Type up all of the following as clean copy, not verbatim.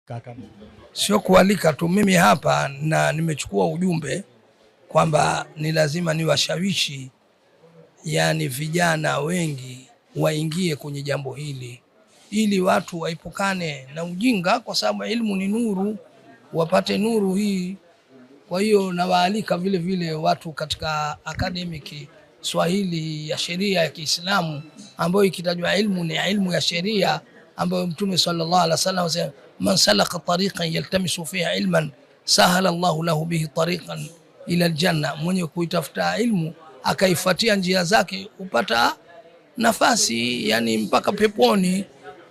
Kaka, sio kualika tu, mimi hapa na nimechukua ujumbe kwamba ni lazima niwashawishi, yani vijana wengi waingie kwenye jambo hili ili watu waepukane na ujinga, kwa sababu elimu ni nuru, wapate nuru hii. Kwa hiyo nawaalika vile vile watu katika academic Swahili ya sheria ya Kiislamu, ambayo ikitajwa ilmu ni ilmu ya sheria, ambayo Mtume sallallahu alaihi wasallam anasema man salaka tariqan yaltamisu fiha ilman sahala Allahu lahu bihi tariqan ila aljanna, mwenye kuitafuta ilmu akaifuatia njia zake upata nafasi yani mpaka peponi,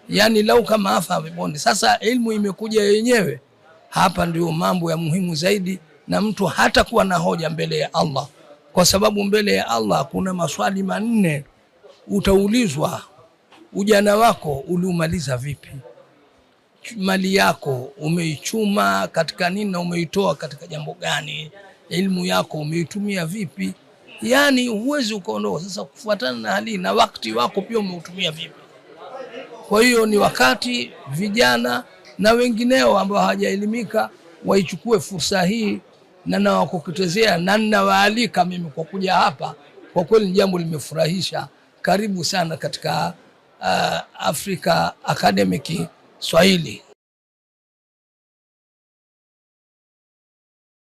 yani lau kama afa peponi. Sasa ilmu imekuja yenyewe hapa, ndio mambo ya muhimu zaidi, na mtu hata kuwa na hoja mbele ya Allah, kwa sababu mbele ya Allah kuna maswali manne utaulizwa. Ujana wako uliumaliza vipi? Mali yako umeichuma katika nini na umeitoa katika jambo gani? Elimu yako umeitumia vipi? Yani huwezi ukaondoa. Sasa kufuatana na hali na wakati wako pia umeutumia vipi? Kwa hiyo ni wakati vijana na wengineo ambao hawajaelimika waichukue fursa hii, na nawakokotezea na ninawaalika mimi kwa kuja hapa. Kwa kweli ni jambo limefurahisha. Karibu sana katika Africa Academic Swahili.